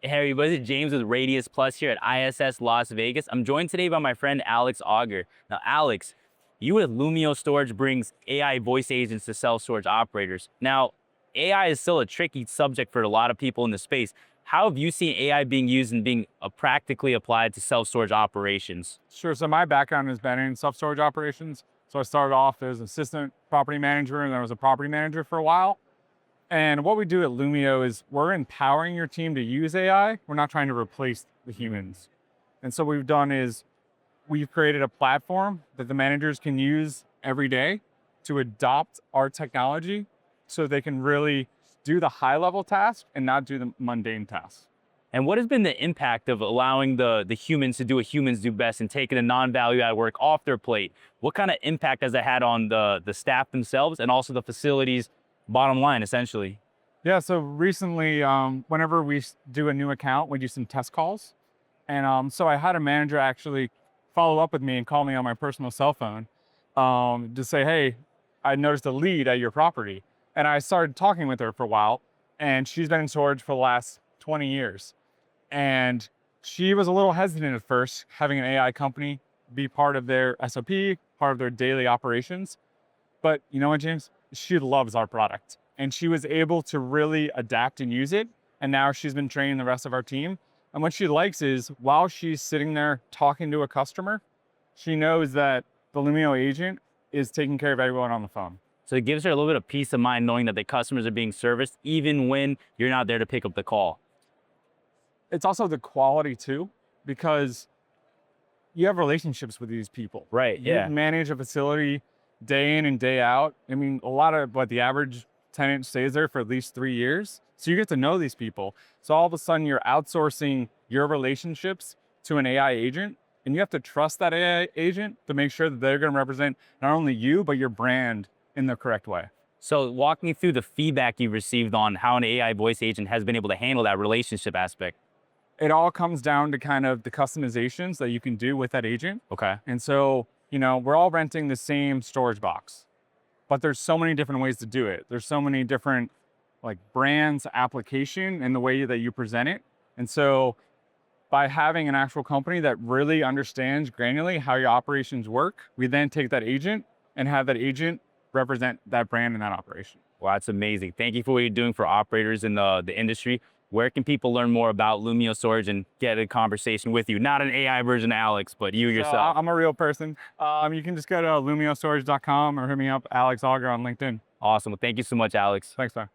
Hey everybody, it's James with Radius Plus here at ISS Las Vegas. I'm joined today by my friend Alex Auger. Now, Alex, you with Lumio Storage brings AI voice agents to self-storage operators. Now, AI is still a tricky subject for a lot of people in the space. How have you seen AI being used and being practically applied to self-storage operations? Sure. So my background has been in self-storage operations. So I started off as assistant property manager, and I was a property manager for a while. And what we do at Lumio is we're empowering your team to use AI. We're not trying to replace the humans. And so what we've done is we've created a platform that the managers can use every day to adopt our technology so they can really do the high-level tasks and not do the mundane tasks. And what has been the impact of allowing the humans to do what humans do best and taking the non-value add work off their plate? What kind of impact has that had on the staff themselves and also the facilities bottom line, essentially? Yeah, so recently, whenever we do a new account, we do some test calls. And so I had a manager actually follow up with me and call me on my personal cell phone to say, hey, I noticed a lead at your property. And I started talking with her for a while, and she's been in storage for the last 20 years. And she was a little hesitant at first, having an AI company be part of their SOP, part of their daily operations. But you know what, James? She loves our product, and she was able to really adapt and use it. And now she's been training the rest of our team. And what she likes is while she's sitting there talking to a customer, she knows that the Lumio agent is taking care of everyone on the phone. So it gives her a little bit of peace of mind knowing that the customers are being serviced even when you're not there to pick up the call. It's also the quality too, because you have relationships with these people. Right, yeah. You manage a facility day in and day out. I mean, a lot of the average tenant stays there for at least 3 years. So you get to know these people. So all of a sudden you're outsourcing your relationships to an AI agent, and you have to trust that AI agent to make sure that they're going to represent not only you, but your brand in the correct way. So walk me through the feedback you've received on how an AI voice agent has been able to handle that relationship aspect. It all comes down to kind of the customizations that you can do with that agent. Okay. And so, we're all renting the same storage box, but there's so many different ways to do it. There's so many different brands, application, and the way that you present it. And so by having an actual company that really understands granularly how your operations work, we then take that agent and have that agent represent that brand and that operation. Wow, that's amazing. Thank you for what you're doing for operators in the industry. Where can people learn more about Lumio Storage and get a conversation with you? Not an AI version of Alex, but you yourself. I'm a real person. You can just go to lumiostorage.com or hit me up, Alex Auger on LinkedIn. Awesome. Well, thank you so much, Alex. Thanks, man.